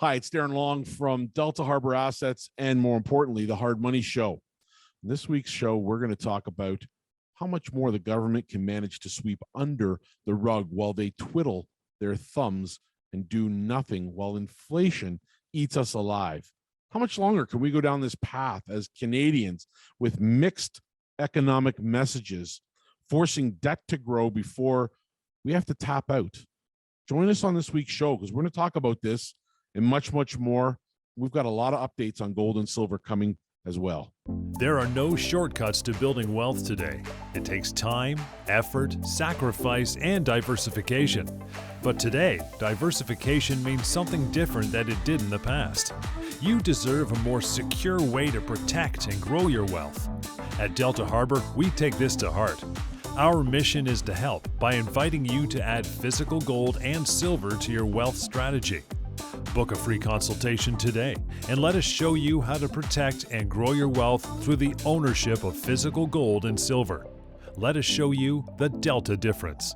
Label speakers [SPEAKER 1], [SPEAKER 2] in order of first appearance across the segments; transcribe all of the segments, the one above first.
[SPEAKER 1] Hi, it's Darren Long from Delta Harbour Assets and, more importantly, the Hard Money Show. In this week's show, we're going to talk about how much more the government can manage to sweep under the rug while they twiddle their thumbs and do nothing while inflation eats us alive. How much longer can we go down this path as Canadians with mixed economic messages, forcing debt to grow before we have to tap out? Join us on this week's show because we're going to talk about this and much, much more. We've got a lot of updates on gold and silver coming as well.
[SPEAKER 2] There are no shortcuts to building wealth today. It takes time, effort, sacrifice, and diversification. But today, diversification means something different than it did in the past. You deserve a more secure way to protect and grow your wealth. At Delta Harbour, we take this to heart. Our mission is to help by inviting you to add physical gold and silver to your wealth strategy. Book a free consultation today and let us show you how to protect and grow your wealth through the ownership of physical gold and silver. Let us show you the Delta difference.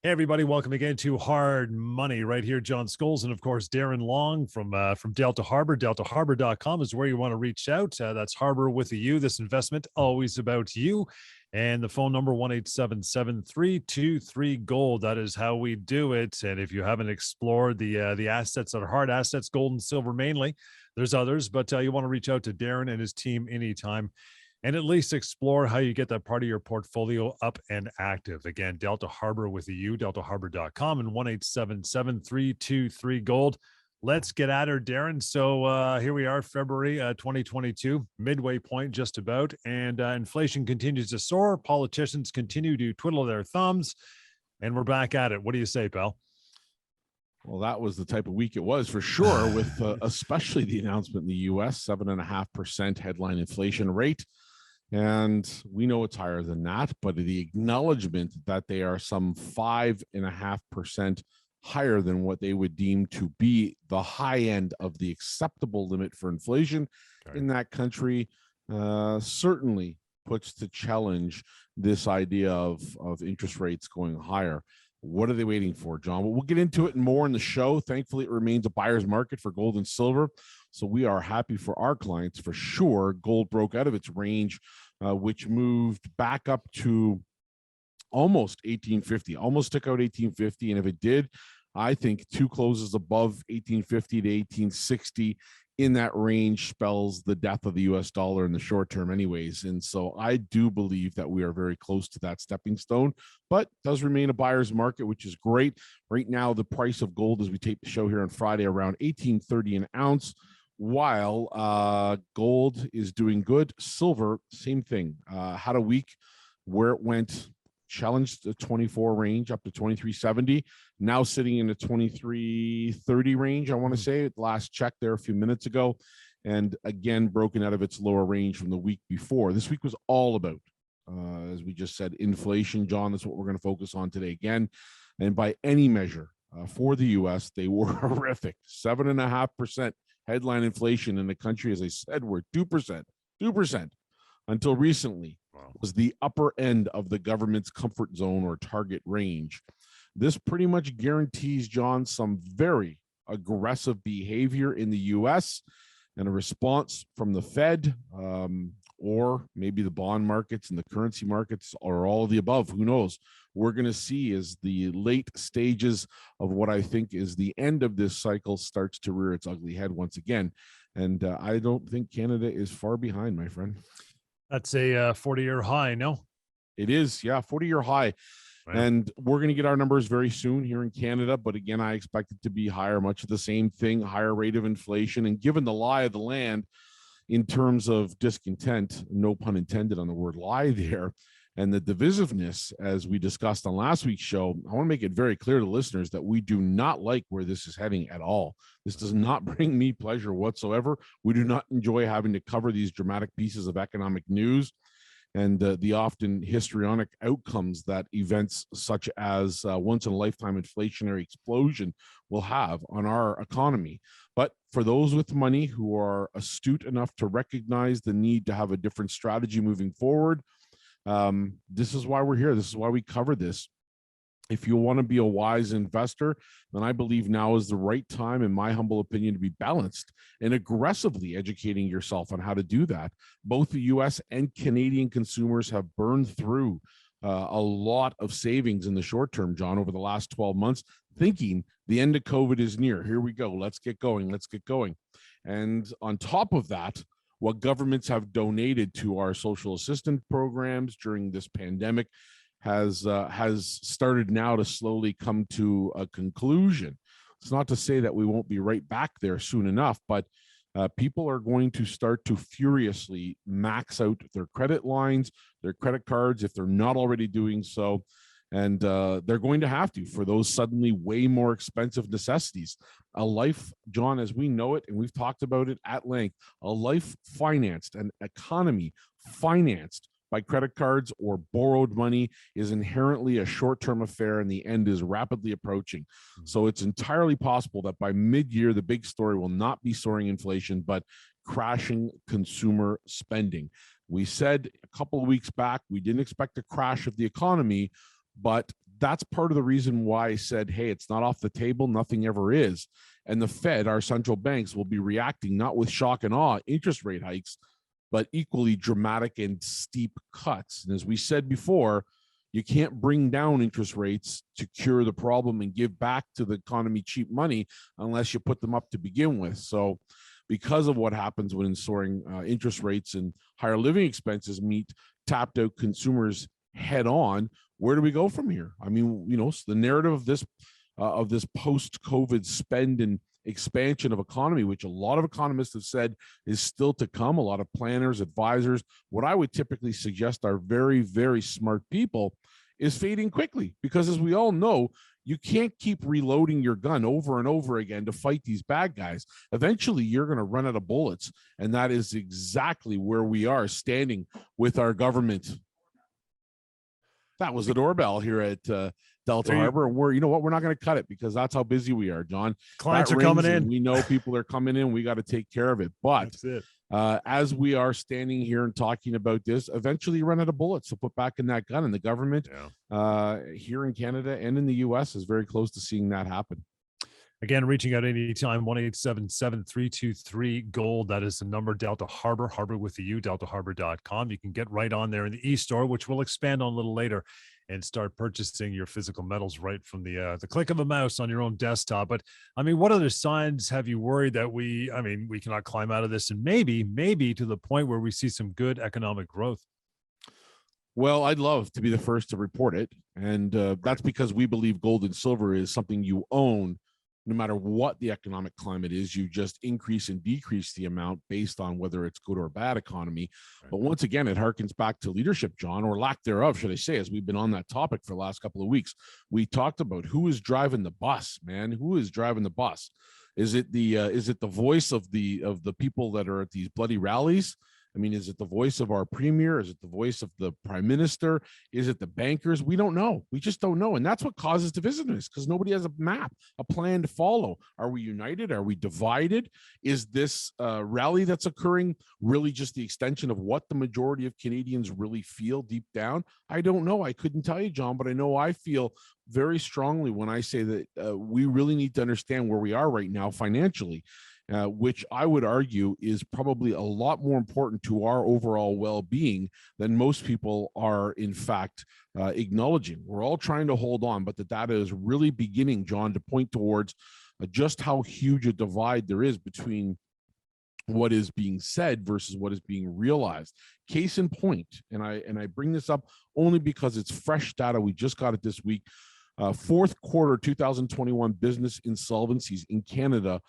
[SPEAKER 2] Hey everybody, welcome again to Hard Money right here. John Scholes and of course Darren Long from Delta Harbour. DeltaHarbour.com is where you want to reach out. That's Harbour with a U. This investment always about you. And the phone number 1-877-323-GOLD. That is how we do it. And if you haven't explored the assets that are hard assets, gold and silver mainly, there's others, but you want to reach out to Darren and his team anytime and at least explore how you get that part of your portfolio up and active. Again, Delta Harbour with a U, DeltaHarbour.com, and 1-877-323-GOLD. Let's get at her, Darren. So here we are, February 2022, midway point just about, and inflation continues to soar. Politicians continue to twiddle their thumbs, and we're back at it. What do you say, pal?
[SPEAKER 1] Well, that was the type of week it was for sure, with especially the announcement in the U.S., 7.5% headline inflation rate. And we know it's higher than that, but the acknowledgement that they are some 5.5% higher than what they would deem to be the high end of the acceptable limit for inflation in that country certainly puts to challenge this idea of interest rates going higher. What are they waiting for, John? Well, we'll get into it more in the show. Thankfully, it remains a buyer's market for gold and silver. So we are happy for our clients for sure. Gold broke out of its range, which moved back up to almost 1850, almost took out 1850. And if it did, I think two closes above 1850 to 1860 in that range spells the death of the US dollar in the short term anyways. And so I do believe that we are very close to that stepping stone, but does remain a buyer's market, which is great. Right now, the price of gold as we tape the show here on Friday around 1830 an ounce, while gold is doing good. Silver, same thing. Had a week where it went challenged the 24 range up to 2370, now sitting in the 2330 range, I want to say. Last check there a few minutes ago, and again broken out of its lower range from the week before. This week was all about, as we just said, inflation, John. That's what we're going to focus on today again. And by any measure, for the U.S., they were horrific. 7.5% headline inflation in the country, as I said, were 2%, until recently. Was the upper end of the government's comfort zone or target range. This pretty much guarantees, John, some very aggressive behavior in the U.S. and a response from the Fed, or maybe the bond markets and the currency markets, or all of the above. Who knows? We're going to see as the late stages of what I think is the end of this cycle starts to rear its ugly head once again. And I don't think Canada is far behind, my friend.
[SPEAKER 2] That's a 40-year high, no?
[SPEAKER 1] It is, yeah, 40-year high. Wow. And we're going to get our numbers very soon here in Canada. But again, I expect it to be higher, much of the same thing, higher rate of inflation. And given the lie of the land in terms of discontent, no pun intended on the word lie there, and the divisiveness, as we discussed on last week's show, I want to make it very clear to listeners that we do not like where this is heading at all. This does not bring me pleasure whatsoever. We do not enjoy having to cover these dramatic pieces of economic news and the often histrionic outcomes that events such as once-in-a-lifetime inflationary explosion will have on our economy. But for those with money who are astute enough to recognize the need to have a different strategy moving forward, this is why we're here. This is why we cover this. If you want to be a wise investor, then I believe now is the right time, in my humble opinion, to be balanced and aggressively educating yourself on how to do that. Both the US and Canadian consumers have burned through a lot of savings in the short term, John, over the last 12 months, thinking the end of COVID is near. Here we go. Let's get going. Let's get going. And on top of that, what governments have donated to our social assistance programs during this pandemic has started now to slowly come to a conclusion. It's not to say that we won't be right back there soon enough, but people are going to start to furiously max out their credit lines, their credit cards, if they're not already doing so. And they're going to have to for those suddenly way more expensive necessities. A life, John, as we know it, and we've talked about it at length, a life financed, an economy financed by credit cards or borrowed money is inherently a short-term affair, and the end is rapidly approaching. So it's entirely possible that by mid-year, the big story will not be soaring inflation, but crashing consumer spending. We said a couple of weeks back, we didn't expect a crash of the economy, but that's part of the reason why I said, hey, it's not off the table. Nothing ever is. And the Fed, our central banks, will be reacting not with shock and awe, interest rate hikes, but equally dramatic and steep cuts. And as we said before, you can't bring down interest rates to cure the problem and give back to the economy cheap money unless you put them up to begin with. So because of what happens when soaring interest rates and higher living expenses meet tapped out consumers head on, where do we go from here? I mean, the narrative of this post-COVID spend and expansion of economy, which a lot of economists have said is still to come. A lot of planners, advisors, what I would typically suggest are very, very smart people, is fading quickly. Because as we all know, you can't keep reloading your gun over and over again to fight these bad guys. Eventually, you're going to run out of bullets. And that is exactly where we are standing with our government. That was the doorbell here at Delta Harbor. And we're not going to cut it because that's how busy we are, John.
[SPEAKER 2] Clients are coming in.
[SPEAKER 1] We know people are coming in. We got to take care of it. But as we are standing here and talking about this, eventually you run out of bullets to put back in that gun. And the government here in Canada and in the US is very close to seeing that happen.
[SPEAKER 2] Again, reaching out anytime, 1-877-323-GOLD. That is the number. Delta Harbour, Harbour with the U, deltaharbor.com. You can get right on there in the e-store, which we'll expand on a little later, and start purchasing your physical metals right from the click of a mouse on your own desktop. But I mean, what other signs have you worried that we cannot climb out of this, and maybe to the point where we see some good economic growth?
[SPEAKER 1] Well, I'd love to be the first to report it. And that's because we believe gold and silver is something you own no matter what the economic climate is. You just increase and decrease the amount based on whether it's good or bad economy. Right. But once again, it harkens back to leadership, John, or lack thereof, should I say, as we've been on that topic for the last couple of weeks. We talked about who is driving the bus, man. Who is driving the bus? Is it the voice of the people that are at these bloody rallies? I mean, is it the voice of our premier? Is it the voice of the prime minister? Is it the bankers? We don't know. We just don't know. And that's what causes divisiveness, because nobody has a map, a plan to follow. Are we united? Are we divided? Is this rally that's occurring really just the extension of what the majority of Canadians really feel deep down? I don't know. I couldn't tell you, John, but I know I feel very strongly when I say that we really need to understand where we are right now financially. Which I would argue is probably a lot more important to our overall well-being than most people are, in fact, acknowledging. We're all trying to hold on, but the data is really beginning, John, to point towards just how huge a divide there is between what is being said versus what is being realized. Case in point, and I bring this up only because it's fresh data. We just got it this week. Fourth quarter 2021 business insolvencies in Canada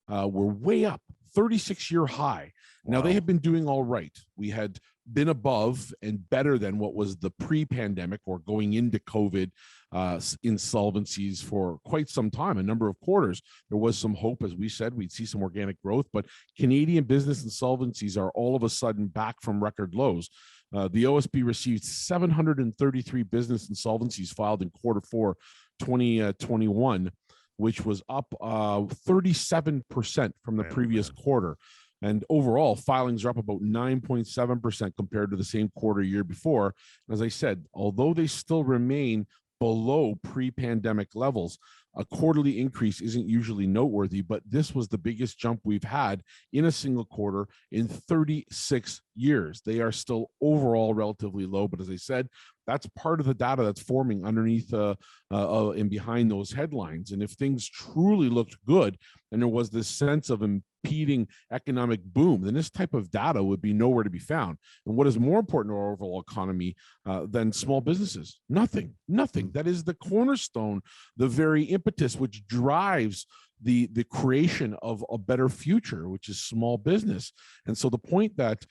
[SPEAKER 1] were way up, 36-year high. Now, they had been doing all right. We had been above and better than what was the pre-pandemic or going into COVID insolvencies for quite some time, a number of quarters. There was some hope, as we said, we'd see some organic growth, but Canadian business insolvencies are all of a sudden back from record lows. The OSB received 733 business insolvencies filed in quarter four 2021, which was up 37% from the previous quarter. And overall, filings are up about 9.7% compared to the same quarter year before. As I said, although they still remain below pre-pandemic levels. A quarterly increase isn't usually noteworthy, but this was the biggest jump we've had in a single quarter in 36 years. They are still overall relatively low, but as I said, that's part of the data that's forming underneath and behind those headlines. And if things truly looked good and there was this sense of impeding economic boom, then this type of data would be nowhere to be found. And what is more important to our overall economy than small businesses? Nothing. That is the cornerstone, the very impetus which drives the creation of a better future, which is small business. And so the point that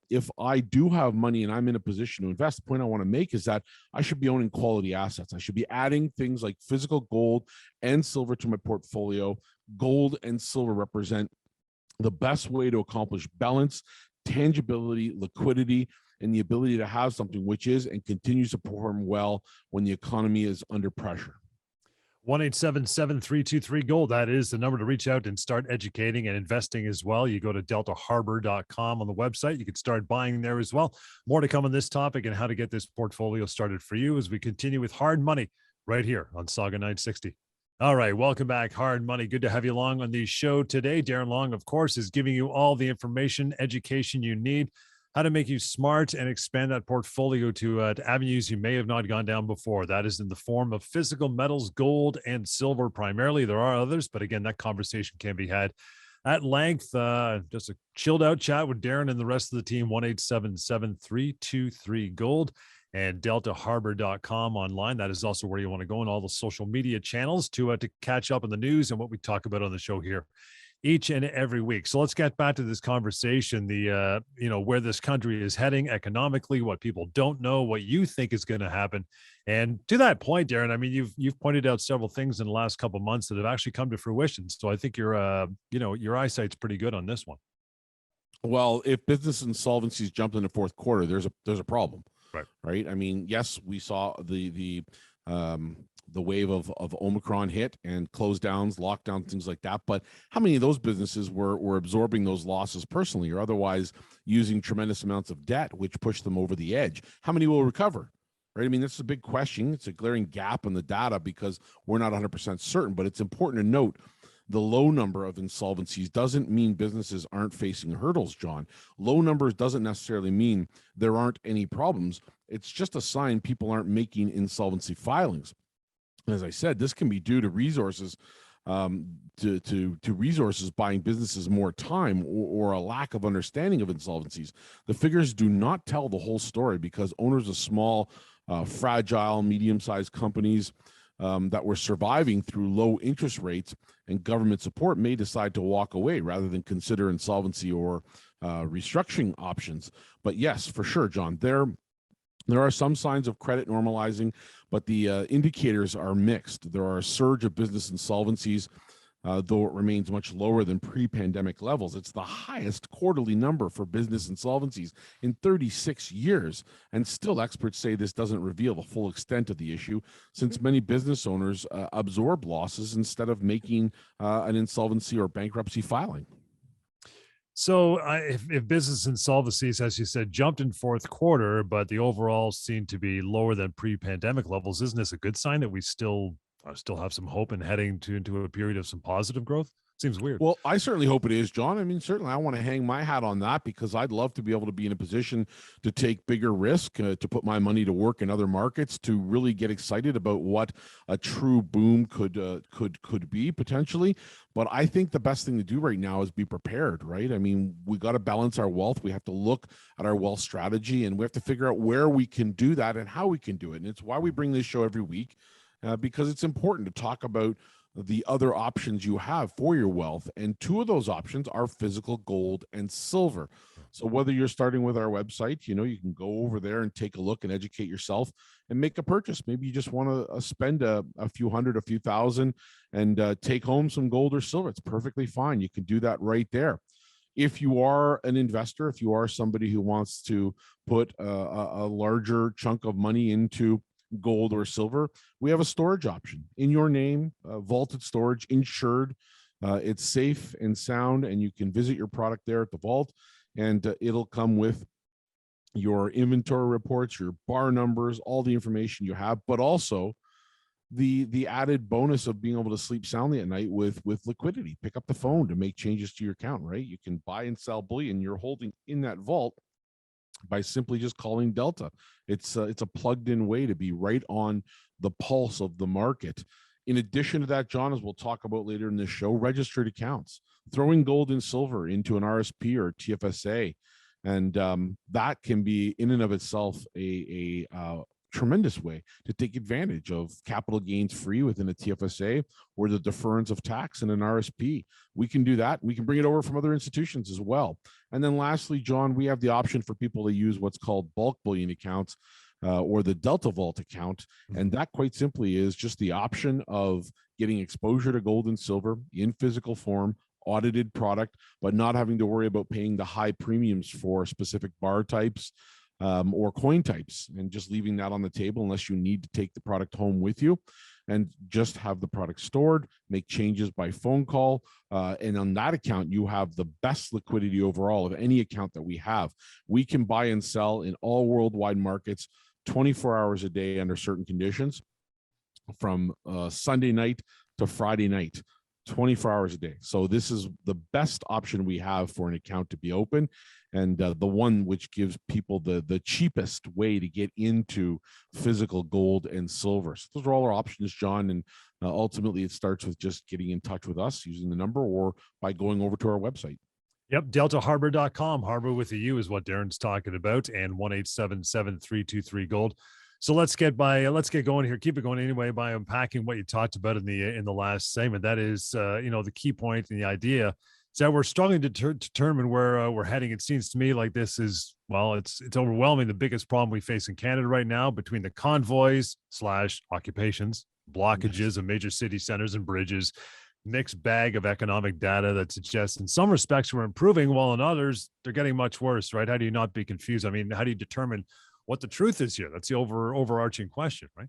[SPEAKER 1] if I do have money and I'm in a position to invest, the point I want to make is that I should be owning quality assets. I should be adding things like physical gold and silver to my portfolio. Gold and silver represent the best way to accomplish balance, tangibility, liquidity, and the ability to have something which is and continues to perform well when the economy is under pressure.
[SPEAKER 2] 1-877-323-GOLD. That is the number to reach out and start educating and investing as well. You go to deltaharbor.com on the website. You can start buying there as well. More to come on this topic and how to get this portfolio started for you as we continue with Hard Money right here on Sauga 960. All right, welcome back, Hard Money. Good to have you along on the show today. Darren Long, of course, is giving you all the information, education you need, how to make you smart and expand that portfolio to avenues you may have not gone down before. That is in the form of physical metals, gold and silver primarily. There are others, but again, that conversation can be had at length. Just a chilled out chat with Darren and the rest of the team. 1-877-323-GOLD and deltaharbor.com online. That is also where you want to go on all the social media channels to catch up on the news and what we talk about on the show here each and every week. So let's get back to this conversation, where this country is heading economically, what people don't know, what you think is going to happen. And to that point, Darren, I mean, you've pointed out several things in the last couple of months that have actually come to fruition. So I think your eyesight's pretty good on this one.
[SPEAKER 1] Well, if business insolvencies jumped in the fourth quarter, there's a problem. Right. I mean, yes, we saw the wave of Omicron hit and close downs, lockdowns, things like that. But how many of those businesses were absorbing those losses personally or otherwise using tremendous amounts of debt, which pushed them over the edge? How many will recover? Right. I mean, that's a big question. It's a glaring gap in the data because we're not 100% certain, but it's important to note the low number of insolvencies doesn't mean businesses aren't facing hurdles, John. Low numbers doesn't necessarily mean there aren't any problems. It's just a sign people aren't making insolvency filings. As I said, this can be due to resources, to resources buying businesses more time or a lack of understanding of insolvencies. The figures do not tell the whole story because owners of small, fragile, medium-sized companies that were surviving through low interest rates and government support may decide to walk away rather than consider insolvency or restructuring options. But yes, for sure, John, there are some signs of credit normalizing, but the indicators are mixed. There are a surge of business insolvencies, though it remains much lower than pre-pandemic levels. It's the highest quarterly number for business insolvencies in 36 years. And still, experts say this doesn't reveal the full extent of the issue, since many business owners absorb losses instead of making an insolvency or bankruptcy filing.
[SPEAKER 2] So if business insolvencies, as you said, jumped in fourth quarter, but the overall seem to be lower than pre-pandemic levels, isn't this a good sign that we still have some hope and heading into a period of some positive growth? Seems weird.
[SPEAKER 1] Well, I certainly hope it is, John. I mean, certainly I want to hang my hat on that because I'd love to be able to be in a position to take bigger risk, to put my money to work in other markets, to really get excited about what a true boom could be potentially. But I think the best thing to do right now is be prepared, right? I mean, we got to balance our wealth. We have to look at our wealth strategy and we have to figure out where we can do that and how we can do it. And it's why we bring this show every week, because it's important to talk about the other options you have for your wealth. And two of those options are physical gold and silver. So whether you're starting with our website, you can go over there and take a look and educate yourself and make a purchase. Maybe you just want to spend a few hundred, a few thousand and take home some gold or silver. It's perfectly fine. You can do that right there. If you are an investor, if you are somebody who wants to put a larger chunk of money into gold or silver, we have a storage option in your name, vaulted storage, insured. It's safe and sound, and you can visit your product there at the vault, and it'll come with your inventory reports, your bar numbers, all the information you have, but also the added bonus of being able to sleep soundly at night with liquidity. Pick up the phone to make changes to your account, right? You can buy and sell bullion you're holding in that vault by simply just calling Delta. It's a plugged in way to be right on the pulse of the market. In addition to that, John, as we'll talk about later in this show, registered accounts, throwing gold and silver into an RSP or TFSA. And that can be in and of itself a tremendous way to take advantage of capital gains free within a TFSA or the deference of tax in an RSP. We can do that. We can bring it over from other institutions as well. And then lastly, John, we have the option for people to use what's called bulk bullion accounts or the Delta Vault account. And that quite simply is just the option of getting exposure to gold and silver in physical form, audited product, but not having to worry about paying the high premiums for specific bar types or coin types, and just leaving that on the table unless you need to take the product home with you, and just have the product stored, make changes by phone call. And on that account, you have the best liquidity overall of any account that we have. We can buy and sell in all worldwide markets 24 hours a day under certain conditions, from Sunday night to Friday night. 24 hours a day. So this is the best option we have for an account to be open, and the one which gives people the cheapest way to get into physical gold and silver. So those are all our options, John. And ultimately, it starts with just getting in touch with us using the number or by going over to our website.
[SPEAKER 2] Yep, deltaharbor.com. Harbor with a U is what Darren's talking about, and 1-877-323-GOLD. So let's get going here. Keep it going anyway by unpacking what you talked about in the last segment. That is, the key point and the idea is that we're struggling to determine where we're heading. It seems to me like this is, well, it's overwhelming. The biggest problem we face in Canada right now, between the convoys / occupations, blockages of major city centers and bridges, mixed bag of economic data that suggests in some respects we're improving, while in others they're getting much worse, right? How do you not be confused? I mean, how do you determine what the truth is here? That's the overarching question, right?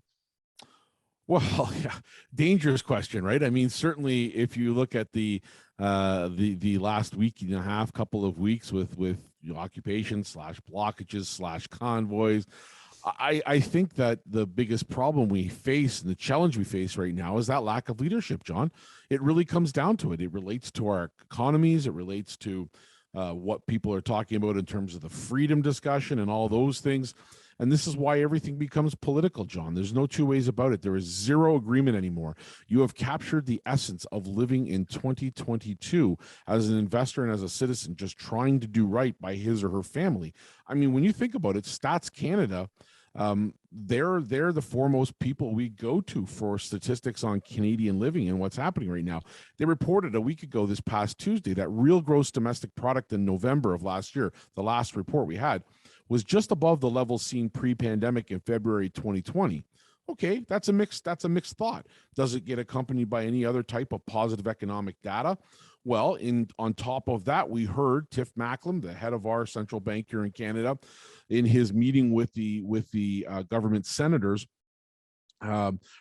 [SPEAKER 1] Well, yeah, dangerous question, right? I mean, certainly if you look at the last week and a half, couple of weeks with occupation / blockages / convoys, I think that the biggest problem we face and the challenge we face right now is that lack of leadership, John. It really comes down to it. It relates to our economies. It relates to what people are talking about in terms of the freedom discussion and all those things. And this is why everything becomes political, John. There's no two ways about it. There is zero agreement anymore. You have captured the essence of living in 2022 as an investor and as a citizen, just trying to do right by his or her family. I mean, when you think about it, Stats Canada, they're the foremost people we go to for statistics on Canadian living and what's happening right now. They reported a week ago, this past Tuesday, that real gross domestic product in November of last year, the last report we had, was just above the level seen pre-pandemic in February 2020. Okay, that's a mixed thought. Does it get accompanied by any other type of positive economic data? Well, on top of that, we heard Tiff Macklem, the head of our central bank here in Canada, in his meeting with the government senators,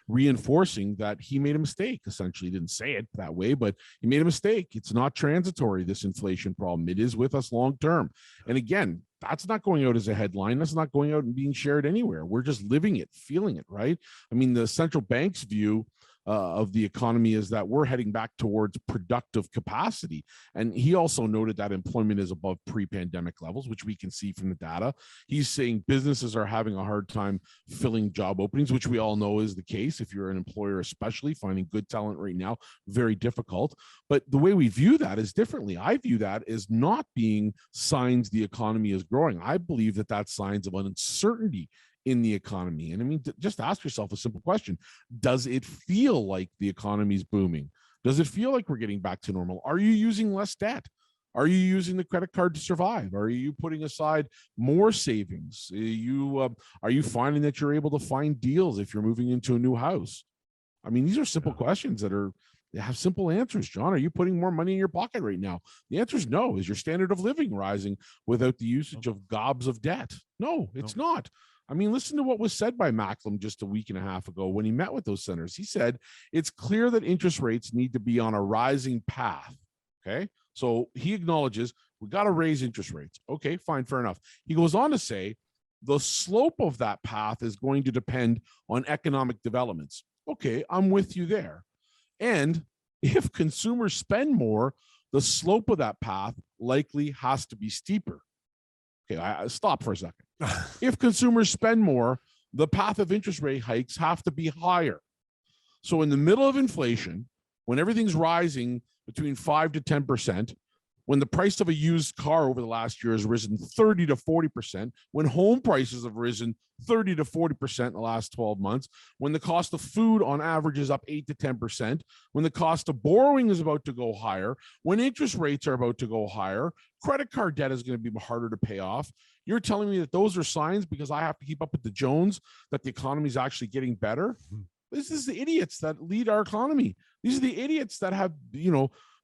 [SPEAKER 1] reinforcing that he made a mistake. Essentially, he didn't say it that way, but he made a mistake. It's not transitory, this inflation problem. It is with us long term. And again, that's not going out as a headline. That's not going out and being shared anywhere. We're just living it, feeling it, right? I mean, the central bank's view of the economy is that we're heading back towards productive capacity. And he also noted that employment is above pre-pandemic levels, which we can see from the data. He's saying businesses are having a hard time filling job openings, which we all know is the case. If you're an employer, especially finding good talent right now, very difficult. But the way we view that is differently. I view that as not being signs the economy is growing. I believe that that's signs of uncertainty in the economy. And I mean, just ask yourself a simple question. Does it feel like the economy is booming? Does it feel like we're getting back to normal? Are you using less debt? Are you using the credit card to survive? Are you putting aside more savings? Are you finding that you're able to find deals if you're moving into a new house? I mean, these are simple questions that have simple answers, John. Are you putting more money in your pocket right now? The answer is no. Is your standard of living rising without the usage of gobs of debt? No, it's not. I mean, listen to what was said by Macklem just a week and a half ago when he met with those senators. He said, it's clear that interest rates need to be on a rising path. So he acknowledges we got to raise interest rates. Okay, fine, fair enough. He goes on to say The slope of that path is going to depend on economic developments. Okay, I'm with you there. And if consumers spend more, the slope of that path likely has to be steeper. Okay, I stop for a second. If consumers spend more, the path of interest rate hikes have to be higher. So in the middle of inflation, when everything's rising between 5 to 10%, when the price of a used car over the last year has risen 30 to 40%, when home prices have risen 30 to 40% in the last 12 months, when the cost of food on average is up 8 to 10%, when the cost of borrowing is about to go higher, when interest rates are about to go higher, credit card debt is going to be harder to pay off. You're telling me that those are signs because I have to keep up with the Jones that the economy is actually getting better? This is the idiots that lead our economy. These are the idiots that have,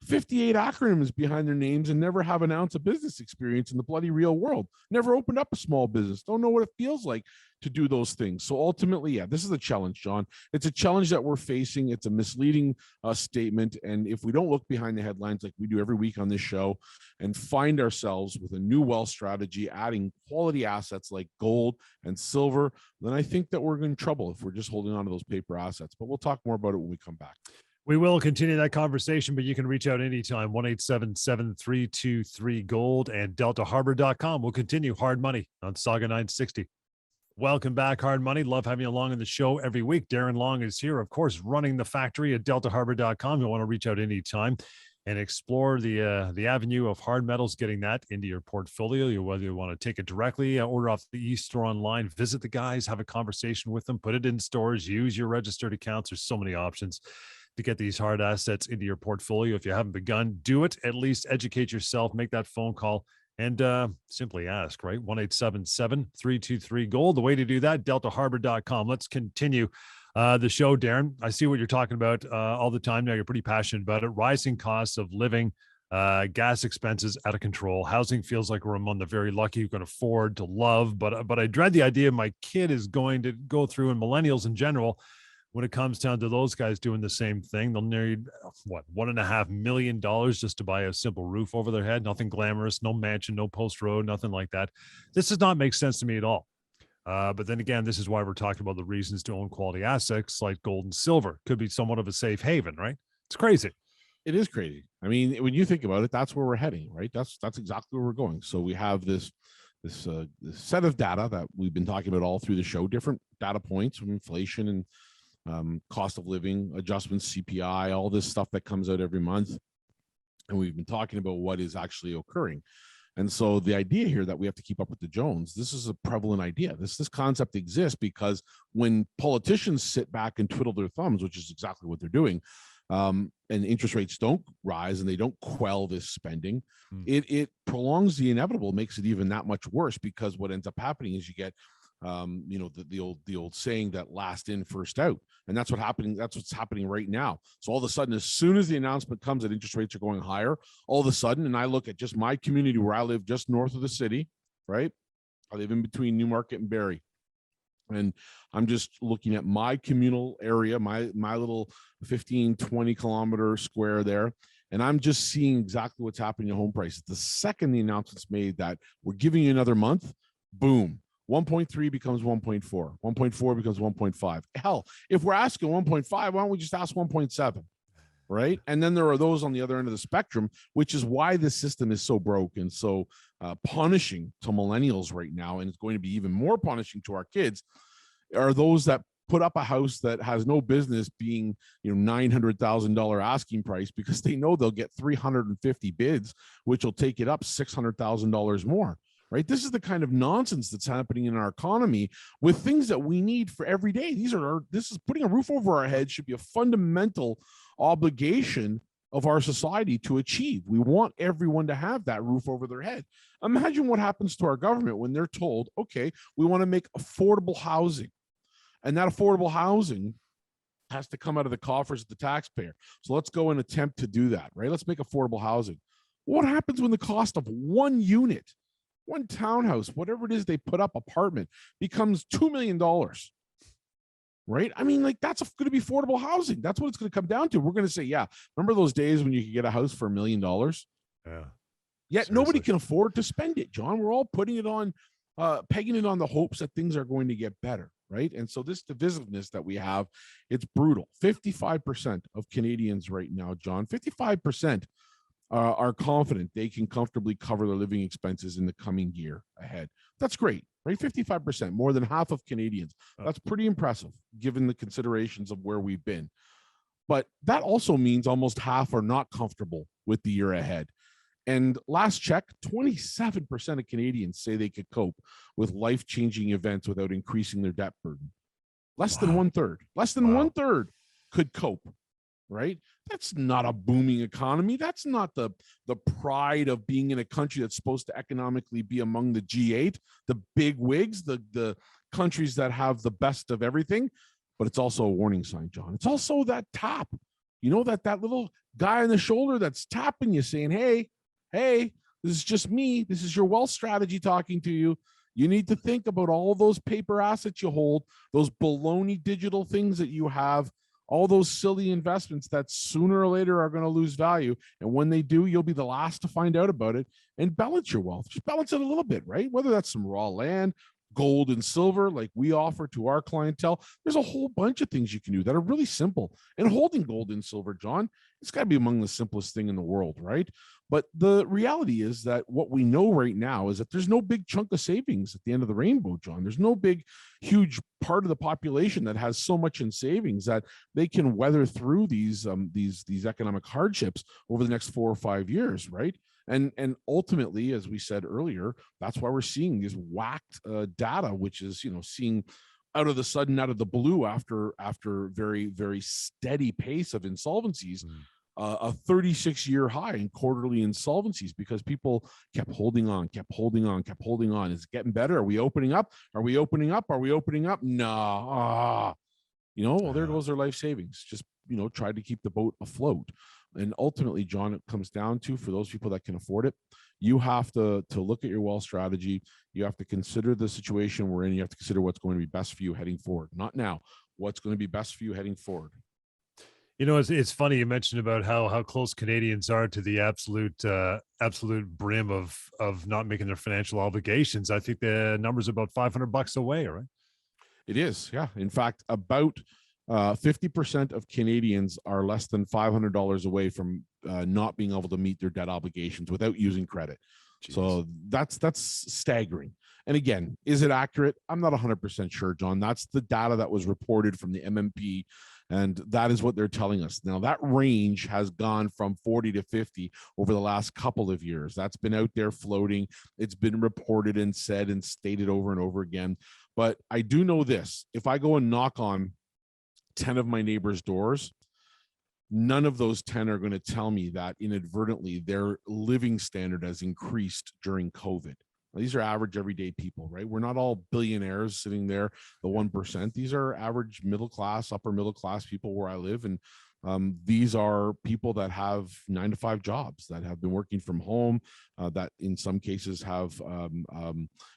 [SPEAKER 1] 58 acronyms behind their names and never have an ounce of business experience in the bloody real world. Never opened up a small business. Don't know what it feels like to do those things. So ultimately, yeah, this is a challenge, John. It's a challenge that we're facing. It's a misleading statement. And if we don't look behind the headlines like we do every week on this show and find ourselves with a new wealth strategy, adding quality assets like gold and silver, then I think that we're in trouble if we're just holding on to those paper assets. But we'll talk more about it when we come back.
[SPEAKER 2] We will continue that conversation, but you can reach out anytime, 1-877-323-GOLD and deltaharbor.com. We'll continue Hard Money on Sauga 960. Welcome back, Hard Money. Love having you along in the show every week. Darren Long is here, of course, running the factory at deltaharbor.com. You'll want to reach out anytime and explore the avenue of hard metals, getting that into your portfolio. Whether you want to take it directly, order off the East or online, visit the guys, have a conversation with them, put it in stores, use your registered accounts. There's so many options to get these hard assets into your portfolio. If you haven't begun, do it. At least educate yourself, make that phone call, and simply ask, right? 1-877-323-GOLD. The way to do that, deltaharbor.com. Let's continue the show, Darren. I see what you're talking about all the time now. You're pretty passionate about it. Rising costs of living, gas expenses out of control. Housing feels like we're among the very lucky who can afford to love, but I dread the idea my kid is going to go through, and millennials in general, when it comes down to those guys doing the same thing. They'll need, $1.5 million just to buy a simple roof over their head. Nothing glamorous, no mansion, no post road, nothing like that. This does not make sense to me at all. But then again, this is why we're talking about the reasons to own quality assets like gold and silver. Could be somewhat of a safe haven, right? It's crazy.
[SPEAKER 1] It is crazy. I mean, when you think about it, that's where we're heading, right? That's exactly where we're going. So we have this set of data that we've been talking about all through the show, different data points from inflation and cost of living adjustments, CPI, all this stuff that comes out every month. And we've been talking about what is actually occurring. And so the idea here that we have to keep up with the Jones, this is a prevalent idea. This concept exists because when politicians sit back and twiddle their thumbs, which is exactly what they're doing, and interest rates don't rise and they don't quell this spending, it prolongs the inevitable, makes it even that much worse, because what ends up happening is you get the old saying that last in, first out. And that's what's happening right now. So all of a sudden, as soon as the announcement comes that interest rates are going higher, all of a sudden, and I look at just my community where I live just north of the city, right? I live in between Newmarket and Barrie. And I'm just looking at my communal area, my little 15, 20 kilometer square there. And I'm just seeing exactly what's happening to home prices. The second the announcement's made that we're giving you another month, boom. 1.3 becomes 1.4, 1.4 becomes 1.5. Hell, if we're asking 1.5, why don't we just ask 1.7, right? And then there are those on the other end of the spectrum, which is why this system is so broke and so punishing to millennials right now, and it's going to be even more punishing to our kids, are those that put up a house that has no business being, $900,000 asking price, because they know they'll get 350 bids, which will take it up $600,000 more. Right? This is the kind of nonsense that's happening in our economy with things that we need for every day. This is putting a roof over our heads should be a fundamental obligation of our society to achieve. We want everyone to have that roof over their head. Imagine what happens to our government when they're told, okay, we want to make affordable housing. And that affordable housing has to come out of the coffers of the taxpayer. So let's go and attempt to do that, right? Let's make affordable housing. What happens when the cost of one unit, one townhouse, whatever it is they put up, apartment, becomes $2 million, right? I mean, that's going to be affordable housing. That's what it's going to come down to. We're going to say, yeah, remember those days when you could get a house for $1 million? Yeah. Yet seriously, nobody can afford to spend it, John. We're all putting it on pegging it on the hopes that things are going to get better, right? And so this divisiveness that we have, it's brutal. 55% of Canadians right now, John, 55% are confident they can comfortably cover their living expenses in the coming year ahead. That's great, right? 55%, more than half of Canadians. That's pretty impressive given the considerations of where we've been. But that also means almost half are not comfortable with the year ahead. And last check, 27% of Canadians say they could cope with life-changing events without increasing their debt burden. Less than one third could cope, right? That's not a booming economy. That's not the pride of being in a country that's supposed to economically be among the G8, the big wigs, the countries that have the best of everything. But it's also a warning sign, John. It's also that tap, that little guy on the shoulder that's tapping you saying, hey, this is just me. This is your wealth strategy talking to you. You need to think about all those paper assets you hold, those baloney digital things that you have, all those silly investments that sooner or later are going to lose value. And when they do, you'll be the last to find out about it, and balance your wealth. Just balance it a little bit, right? Whether that's some raw land, gold and silver like we offer to our clientele. There's a whole bunch of things you can do that are really simple. And holding gold and silver, John, it's got to be among the simplest thing in the world, right? But the reality is that what we know right now is that there's no big chunk of savings at the end of the rainbow, John. There's no big, huge part of the population that has so much in savings that they can weather through these economic hardships over the next 4 or 5 years, right? And ultimately, as we said earlier, that's why we're seeing these whacked data, which is, seeing out of the blue after very, very steady pace of insolvencies, a 36-year high in quarterly insolvencies because people kept holding on. Is it getting better? Are we opening up? No. Well, there goes their life savings. Just, tried to keep the boat afloat. And ultimately, John, it comes down to, for those people that can afford it, you have to look at your wealth strategy. You have to consider the situation we're in. You have to consider what's going to be best for you heading forward. Not now. What's going to be best for you heading forward.
[SPEAKER 2] It's funny you mentioned about how close Canadians are to the absolute brim of not making their financial obligations. I think the number's about $500 away, right?
[SPEAKER 1] It is, yeah. In fact, about 50% of Canadians are less than $500 away from not being able to meet their debt obligations without using credit. Jeez. So that's staggering. And again, is it accurate? I'm not 100% sure, John. That's the data that was reported from the MMP, and that is what they're telling us. Now, that range has gone from 40 to 50 over the last couple of years. That's been out there floating. It's been reported and said and stated over and over again. But I do know this. If I go and knock on 10 of my neighbors' doors, none of those 10 are going to tell me that inadvertently their living standard has increased during COVID. Now, these are average everyday people, right? We're not all billionaires sitting there, the 1%. These are average middle class, upper middle class people where I live. And these are people that have 9-to-5 jobs, that have been working from home, that in some cases have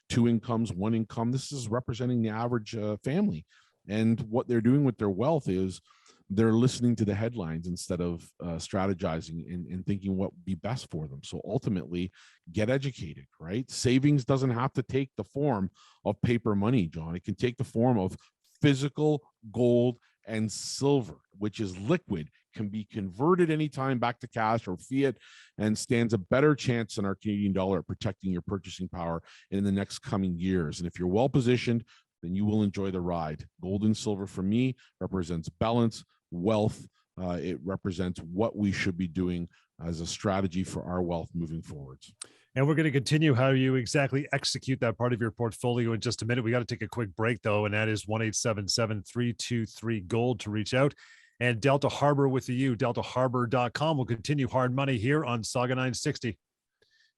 [SPEAKER 1] 2 incomes, 1 income. This is representing the average family. And what they're doing with their wealth is they're listening to the headlines instead of strategizing and thinking what would be best for them. So ultimately, get educated, right? Savings doesn't have to take the form of paper money, John. It can take the form of physical gold and silver, which is liquid, can be converted anytime back to cash or fiat, and stands a better chance than our Canadian dollar at protecting your purchasing power in the next coming years. And if you're well positioned, then you will enjoy the ride. Gold and silver for me represents balance, wealth. It represents what we should be doing as a strategy for our wealth moving forwards.
[SPEAKER 2] And we're going to continue how you exactly execute that part of your portfolio in just a minute. We got to take a quick break, though, and that is 1-877-323-GOLD to reach out. And Delta Harbour with the U, deltaharbor.com. We'll continue Hard Money here on Sauga 960.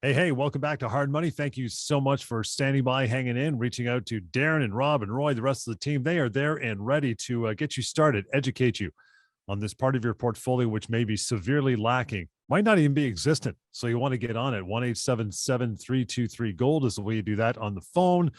[SPEAKER 2] Hey, welcome back to Hard Money. Thank you so much for standing by, hanging in, reaching out to Darren and Rob and Roy, the rest of the team. They are there and ready to get you started, educate you on this part of your portfolio, which may be severely lacking, might not even be existent. So you want to get on it. 1-877-323-GOLD is the way you do that on the phone,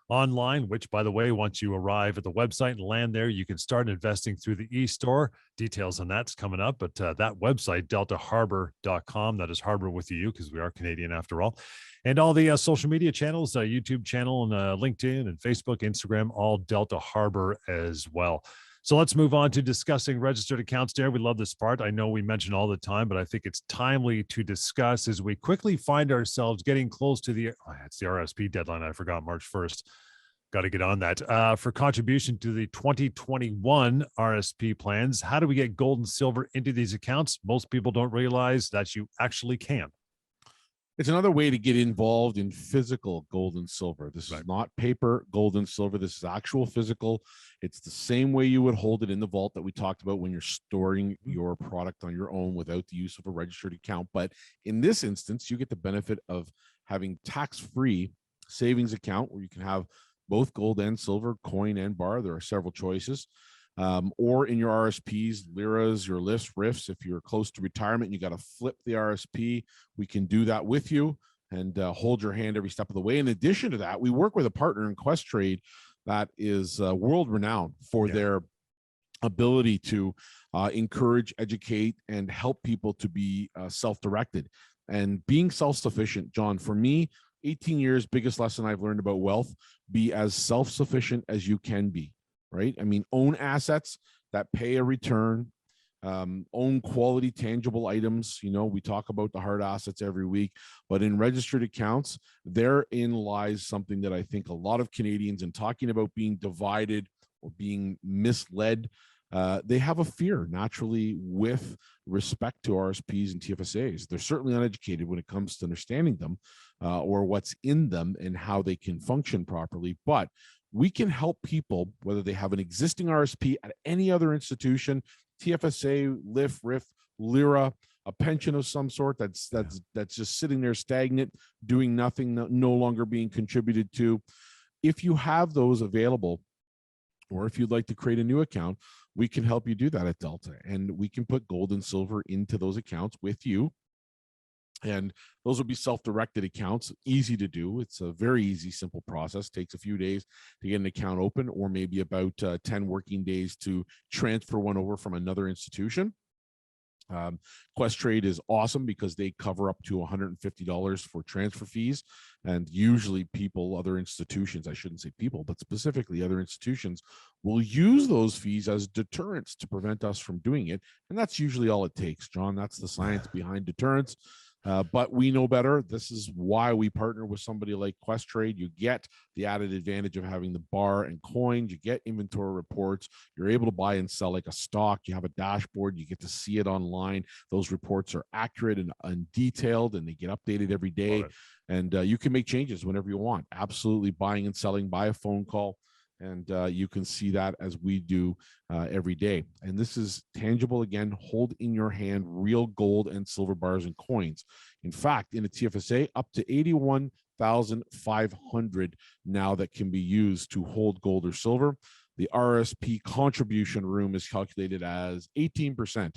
[SPEAKER 2] online, which, by the way, once you arrive at the website and land there, you can start investing through the e-store. Details on that's coming up. But that website, deltaharbor.com, that is harbor with you because we are Canadian after all. And all the social media channels, YouTube channel and LinkedIn and Facebook, Instagram, all Delta Harbour as well. So let's move on to discussing registered accounts there. We love this part. I know we mention all the time, but I think it's timely to discuss as we quickly find ourselves getting close to it's the RSP deadline. I forgot March 1st. Got to get on that. For contribution to the 2021 RSP plans, how do we get gold and silver into these accounts? Most people don't realize that you actually can.
[SPEAKER 1] It's another way to get involved in physical gold and silver. This is not paper gold and silver. This is actual physical. It's the same way you would hold it in the vault that we talked about when you're storing your product on your own without the use of a registered account. But in this instance, you get the benefit of having tax-free savings account where you can have both gold and silver, coin and bar. There are several choices. Or in your RSPs, liras, your lifts, RIFs. If you're close to retirement, you got to flip the RSP. We can do that with you and hold your hand every step of the way. In addition to that, we work with a partner in Questrade that is world renowned for their ability to encourage, educate, and help people to be self-directed and being self-sufficient. John, for me, 18 years, biggest lesson I've learned about wealth: be as self-sufficient as you can be. Right? I mean, own assets that pay a return, own quality, tangible items. You know, we talk about the hard assets every week, but in registered accounts, therein lies something that I think a lot of Canadians, in talking about being divided or being misled, they have a fear naturally with respect to RSPs and TFSAs. They're certainly uneducated when it comes to understanding them or what's in them and how they can function properly. But we can help people, whether they have an existing RSP at any other institution, TFSA, LIF, RIF, LIRA, a pension of some sort that's just sitting there stagnant, doing nothing, no longer being contributed to. If you have those available, or if you'd like to create a new account, we can help you do that at Delta, and we can put gold and silver into those accounts with you. And those will be self-directed accounts, easy to do. It's a very easy, simple process. Takes a few days to get an account open, or maybe about 10 working days to transfer one over from another institution. Questrade is awesome because they cover up to $150 for transfer fees. And usually other institutions, I shouldn't say people, but specifically other institutions, will use those fees as deterrents to prevent us from doing it. And that's usually all it takes, John. That's the science behind deterrence. But we know better. This is why we partner with somebody like Questrade. You get the added advantage of having the bar and coins. You get inventory reports. You're able to buy and sell like a stock. You have a dashboard. You get to see it online. Those reports are accurate and detailed, and they get updated every day. And you can make changes whenever you want. Absolutely buying and selling by a phone call. And you can see that as we do every day. And this is tangible. Again, hold in your hand real gold and silver bars and coins. In fact, in a TFSA, up to 81,500 now that can be used to hold gold or silver. The RSP contribution room is calculated as 18%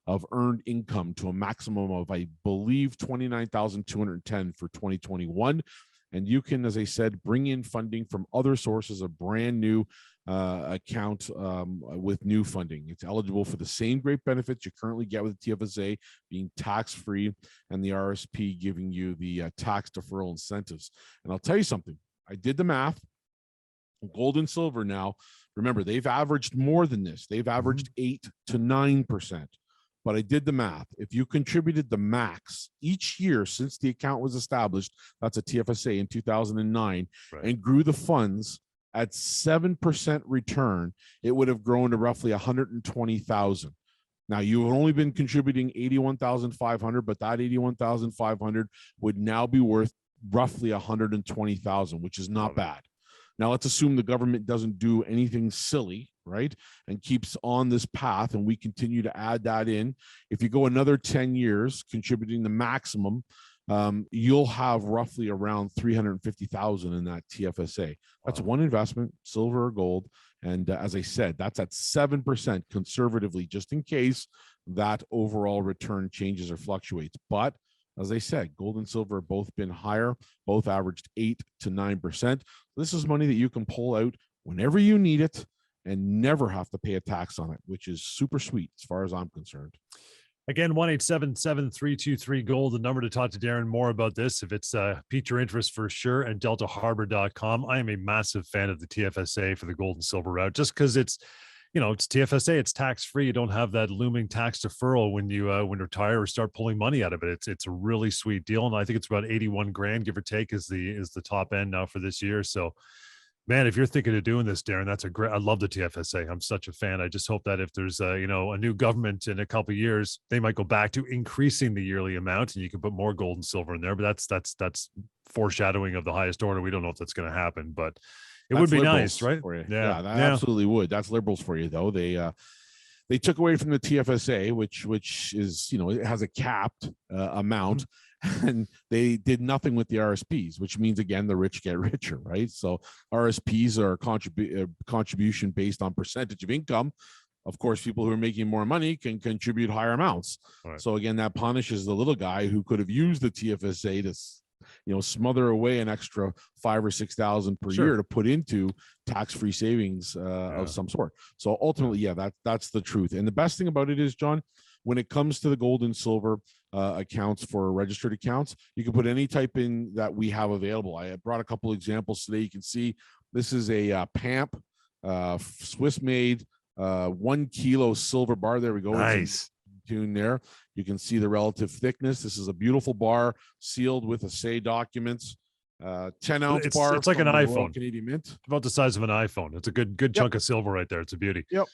[SPEAKER 1] of earned income to a maximum of, I believe, 29,210 for 2021. And you can, as I said, bring in funding from other sources, a brand new account with new funding. It's eligible for the same great benefits you currently get with the TFSA, being tax-free, and the RSP giving you the tax deferral incentives. And I'll tell you something, I did the math. Gold and silver now, remember, they've averaged more than this. They've averaged 8 to 9%. But I did the math. If you contributed the max each year since the account was established, that's a TFSA in 2009, and grew the funds at 7% return, it would have grown to roughly 120,000. Now, you've only been contributing 81,500, but that 81,500 would now be worth roughly 120,000, which is not bad. Now, let's assume the government doesn't do anything silly, right, and keeps on this path, and we continue to add that in. If you go another 10 years, contributing the maximum, you'll have roughly around 350,000 in that TFSA. That's one investment, silver or gold. And as I said, that's at 7% conservatively, just in case that overall return changes or fluctuates. But As I said, gold and silver have both been higher, both averaged 8 to 9%. This is money that you can pull out whenever you need it and never have to pay a tax on it, which is super sweet as far as I'm concerned.
[SPEAKER 2] Again, 1-877-323-GOLD, the number to talk to Darren more about this if it's piqued your interest for sure, and deltaharbor.com. I am a massive fan of the TFSA for the gold and silver route, just because it's, it's TFSA, it's tax-free. You don't have that looming tax deferral when you retire or start pulling money out of it. It's a really sweet deal. And I think it's about 81 grand, give or take, is the top end now for this year. So, man, if you're thinking of doing this, Darren, that's a great. I love the TFSA. I'm such a fan. I just hope that if there's a new government in a couple of years, they might go back to increasing the yearly amount, and you can put more gold and silver in there. But that's foreshadowing of the highest order. We don't know if that's going to happen, but it would be nice, right?
[SPEAKER 1] Yeah, that absolutely would. That's liberals for you, though. They took away from the TFSA, which is, it has a capped amount. And they did nothing with the RSPs, which means, again, the rich get richer, right? So RSPs are contribution based on percentage of income. Of course, people who are making more money can contribute higher amounts. Right. So again, that punishes the little guy who could have used the TFSA to, smother away an extra 5,000 or 6,000 per year to put into tax-free savings of some sort. So ultimately, that's the truth. And the best thing about it is, John, when it comes to the gold and silver accounts for registered accounts, you can put any type in that we have available. I brought a couple examples today. You can see this is a PAMP, Swiss-made 1 kilo silver bar. There we go.
[SPEAKER 2] Nice.
[SPEAKER 1] Tune there. You can see the relative thickness. This is a beautiful bar sealed with assay documents. 10-ounce bar.
[SPEAKER 2] It's like an iPhone.
[SPEAKER 1] Canadian Mint.
[SPEAKER 2] About the size of an iPhone. It's a good chunk of silver right there. It's a beauty.
[SPEAKER 1] Yep.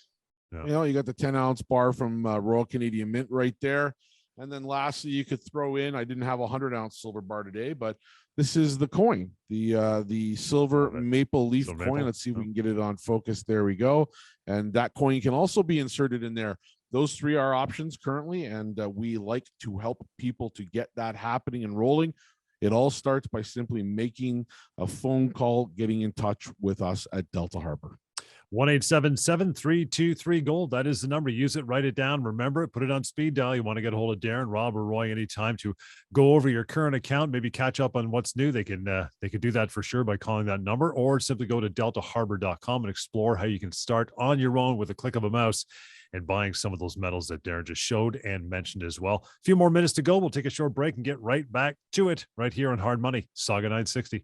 [SPEAKER 1] Yeah. You got the 10-ounce bar from Royal Canadian Mint right there. And then lastly, you could throw in, I didn't have a 100-ounce silver bar today, but this is the coin, the silver maple leaf coin. Let's see if we can get it on focus. There we go. And that coin can also be inserted in there. Those three are options currently, and we like to help people to get that happening and rolling. It all starts by simply making a phone call, getting in touch with us at Delta Harbour.
[SPEAKER 2] 1-877-323-GOLD. That is the number. Use it, write it down, remember it, put it on speed dial. You want to get a hold of Darren, Rob, or Roy anytime to go over your current account, maybe catch up on what's new. They can do that for sure by calling that number, or simply go to deltaharbor.com and explore how you can start on your own with a click of a mouse and buying some of those metals that Darren just showed and mentioned as well. A few more minutes to go. We'll take a short break and get right back to it right here on Hard Money, Sauga 960.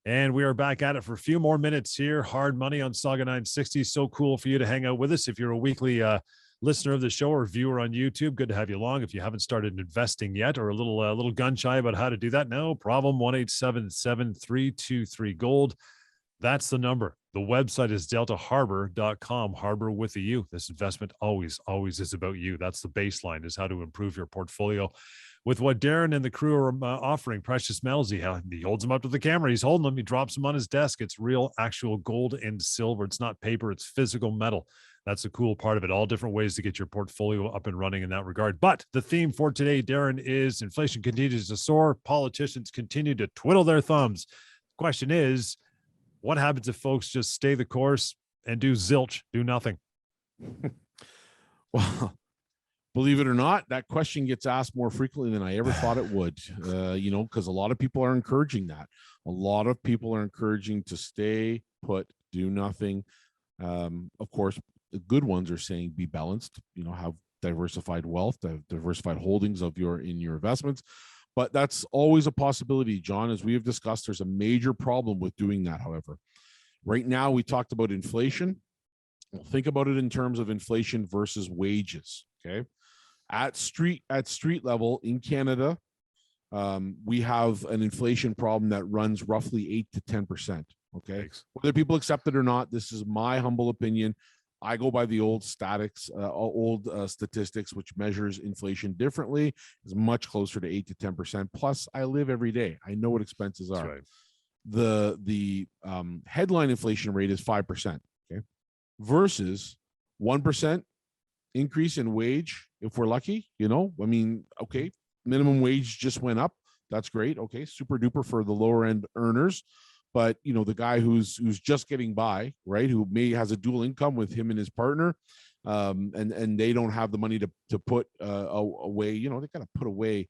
[SPEAKER 2] And we are back at it for a few more minutes here. Hard Money on Sauga 960. So cool for you to hang out with us. If you're a weekly listener of the show or viewer on YouTube, good to have you along. If you haven't started investing yet or a little gun shy about how to do that, no problem. 1-877-323-GOLD. That's the number. The website is deltaharbor.com, harbor with a U. This investment always is about you. That's the baseline, is how to improve your portfolio. With what Darren and the crew are offering, precious metals, he holds them up to the camera. He's holding them. He drops them on his desk. It's real, actual gold and silver. It's not paper. It's physical metal. That's the cool part of it. All different ways to get your portfolio up and running in that regard. But the theme for today, Darren, is inflation continues to soar. Politicians continue to twiddle their thumbs. The question is, what happens if folks just stay the course and do zilch, do nothing?
[SPEAKER 1] Well, believe it or not, that question gets asked more frequently than I ever thought it would, because a lot of people are encouraging that. A lot of people are encouraging to stay put, do nothing. Of course, the good ones are saying be balanced, have diversified wealth, diversified holdings in your investments. But that's always a possibility, John. As we have discussed, there's a major problem with doing that, however. Right now, we talked about inflation. Well, think about it in terms of inflation versus wages, okay? At street level in Canada, we have an inflation problem that runs roughly 8 to 10%, okay?
[SPEAKER 2] Thanks.
[SPEAKER 1] Whether people accept it or not, this is my humble opinion. I go by the old statistics, which measures inflation differently. Is much closer to 8 to 10%. Plus, I live every day. I know what expenses are.
[SPEAKER 2] Right.
[SPEAKER 1] The headline inflation rate is 5%. Okay, versus 1% increase in wage. If we're lucky, okay, minimum wage just went up. That's great. Okay, super duper for the lower end earners. But the guy who's just getting by, right? Who has a dual income with him and his partner, and they don't have the money to put away. They got to put away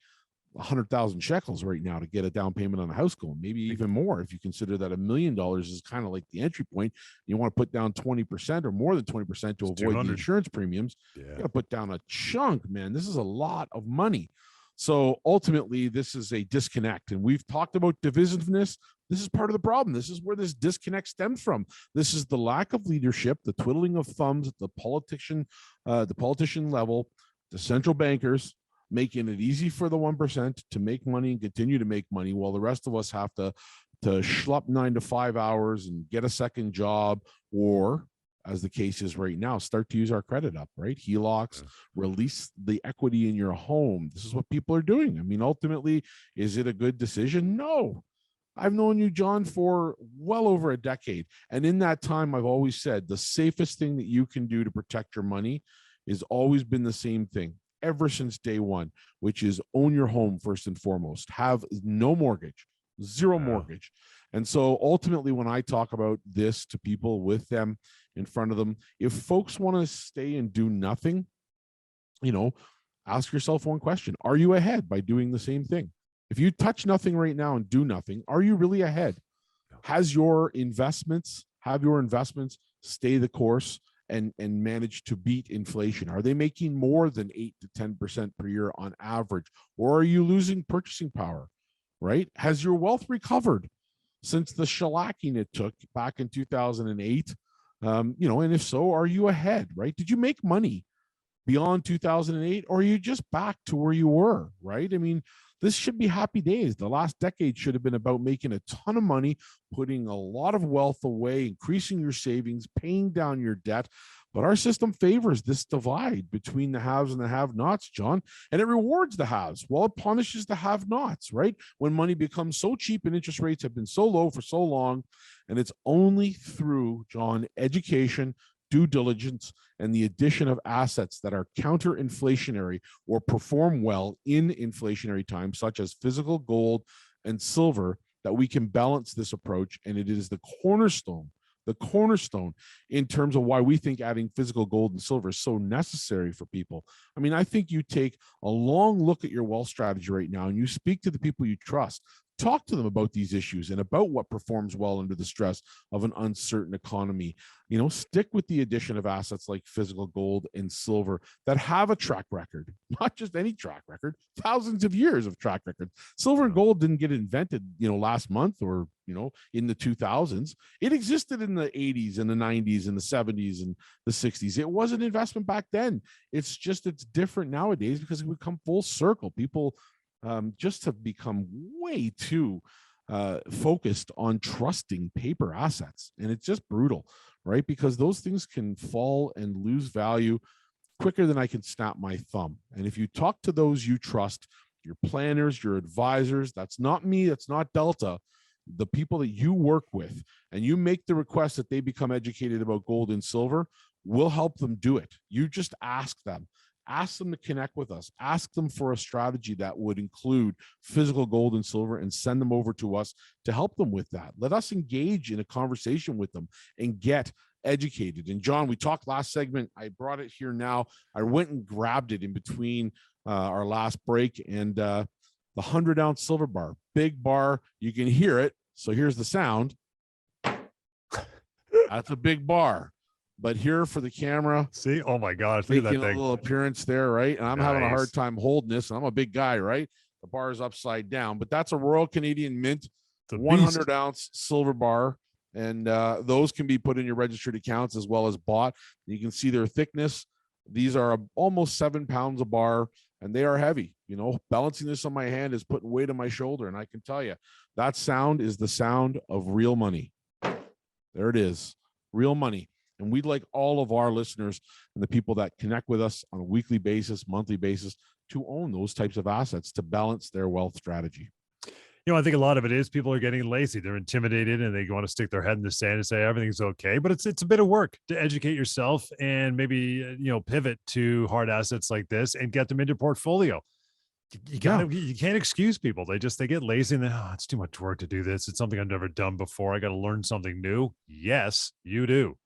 [SPEAKER 1] 100,000 shekels right now to get a down payment on a house going, maybe even more if you consider that $1 million is kind of like the entry point. You want to put down 20% or more than 20% to avoid the insurance premiums. You got to put down a chunk, man. This is a lot of money. So ultimately, this is a disconnect. And we've talked about divisiveness. This is part of the problem. This is where this disconnect stems from. This is the lack of leadership, the twiddling of thumbs at the politician level, the central bankers, making it easy for the 1% to make money and continue to make money while the rest of us have to schlep 9 to 5 hours and get a second job, or as the case is right now, start to use our credit up, right? HELOCs, release the equity in your home. This is what people are doing. I mean, ultimately, is it a good decision? No. I've known you, John, for well over a decade. And in that time, I've always said the safest thing that you can do to protect your money has always been the same thing ever since day one, which is own your home first and foremost. Have no mortgage, zero mortgage. And so ultimately, when I talk about this to people with them in front of them, if folks want to stay and do nothing, ask yourself one question. Are you ahead by doing the same thing? If you touch nothing right now and do nothing, are you really ahead? Have your investments stay the course and manage to beat inflation? Are they making more than 8 to 10% per year on average? Or are you losing purchasing power, right? Has your wealth recovered since the shellacking it took back in 2008? And if so, are you ahead, right? Did you make money beyond 2008, or are you just back to where you were, right? I mean, this should be happy days. The last decade should have been about making a ton of money, putting a lot of wealth away, increasing your savings, paying down your debt. But our system favors this divide between the haves and the have-nots, John, and it rewards the haves while it punishes the have-nots, right? When money becomes so cheap and interest rates have been so low for so long, and it's only through, John, education, due diligence, and the addition of assets that are counter-inflationary or perform well in inflationary times, such as physical gold and silver, that we can balance this approach. And it is the cornerstone in terms of why we think adding physical gold and silver is so necessary for people. I mean, I think you take a long look at your wealth strategy right now and you speak to the people you trust. Talk to them about these issues and about what performs well under the stress of an uncertain economy. Stick with the addition of assets like physical gold and silver that have a track record, not just any track record, thousands of years of track record. Silver and gold didn't get invented, last month or, in the 2000s. It existed in the 80s and the 90s and the 70s and the 60s. It was an investment back then. It's different nowadays because we've come full circle. People just have become way too focused on trusting paper assets. And it's just brutal, right? Because those things can fall and lose value quicker than I can snap my thumb. And if you talk to those you trust, your planners, your advisors, that's not me, that's not Delta, the people that you work with, and you make the request that they become educated about gold and silver, we'll help them do it. You just ask them. Ask them to connect with us. Ask them for a strategy that would include physical gold and silver and send them over to us to help them with that. Let us engage in a conversation with them and get educated. And John, we talked last segment. I brought it here now. I went and grabbed it in between our last break, and the 100-ounce silver bar, big bar. You can hear it. So here's the sound. That's a big bar. But here for the camera.
[SPEAKER 2] See? Oh my gosh. Look at that thing.
[SPEAKER 1] A little appearance there, right? And I'm having a hard time holding this. And I'm a big guy, right? The bar is upside down. But that's a Royal Canadian Mint 100-ounce silver bar. And those can be put in your registered accounts as well as bought. You can see their thickness. These are almost 7 pounds a bar. And they are heavy. Balancing this on my hand is putting weight on my shoulder. And I can tell you, that sound is the sound of real money. There it is. Real money. And we'd like all of our listeners and the people that connect with us on a weekly basis, monthly basis, to own those types of assets to balance their wealth strategy.
[SPEAKER 2] I think a lot of it is people are getting lazy. They're intimidated and they want to stick their head in the sand and say everything's okay. But it's a bit of work to educate yourself and maybe, pivot to hard assets like this and get them into portfolio. You can't excuse people. They get lazy and then, it's too much work to do this. It's something I've never done before. I got to learn something new. Yes, you do.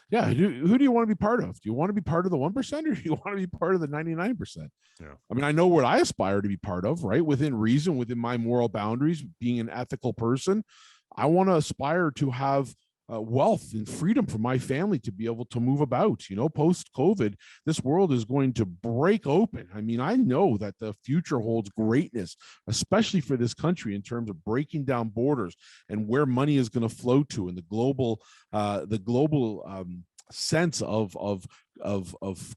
[SPEAKER 1] Yeah. Who do you want to be part of? Do you want to be part of the 1% or do you want to be part of the 99%?
[SPEAKER 2] Yeah.
[SPEAKER 1] I mean, I know what I aspire to be part of, right? Within reason, within my moral boundaries, being an ethical person. I want to aspire to have wealth and freedom for my family to be able to move about. Post COVID, this world is going to break open. I mean, I know that the future holds greatness, especially for this country in terms of breaking down borders and where money is going to flow to, and the global sense of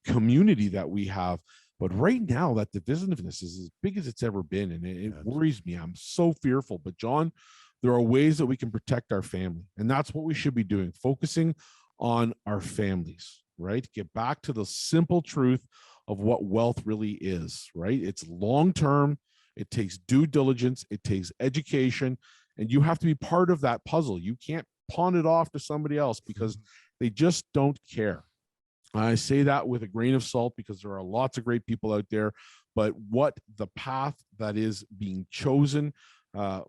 [SPEAKER 1] community that we have. But right now, that divisiveness is as big as it's ever been, and it worries me. I'm so fearful. But John, there are ways that we can protect our family, and that's what we should be doing, focusing on our families, right? Get back to the simple truth of what wealth really is, right? It's long-term, it takes due diligence, it takes education, and you have to be part of that puzzle. You can't pawn it off to somebody else because they just don't care. I say that with a grain of salt because there are lots of great people out there, but what the path that is being chosen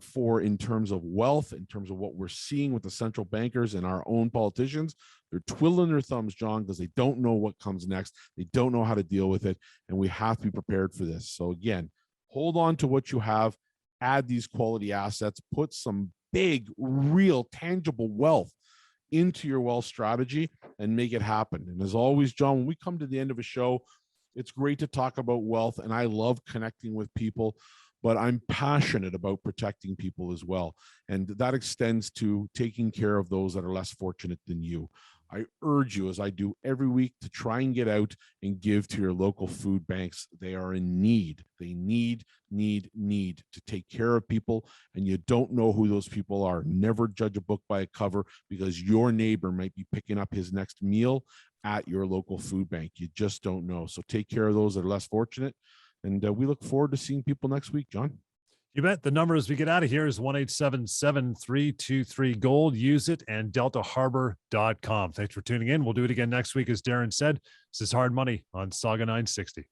[SPEAKER 1] for in terms of wealth, in terms of what we're seeing with the central bankers and our own politicians, they're twiddling their thumbs, John, because they don't know what comes next. They don't know how to deal with it, and we have to be prepared for this. So again, hold on to what you have, add these quality assets, put some big, real, tangible wealth into your wealth strategy and make it happen. And as always, John, when we come to the end of a show, it's great to talk about wealth, and I love connecting with people, but I'm passionate about protecting people as well. And that extends to taking care of those that are less fortunate than you. I urge you, as I do every week, to try and get out and give to your local food banks. They are in need. They need to take care of people, and you don't know who those people are. Never judge a book by a cover, because your neighbor might be picking up his next meal at your local food bank. You just don't know. So take care of those that are less fortunate. And we look forward to seeing people next week, John.
[SPEAKER 2] You bet. The number as we get out of here is 1-877-323-GOLD. Use it, and deltaharbor.com. Thanks for tuning in. We'll do it again next week. As Darren said, this is Hard Money on Sauga 960.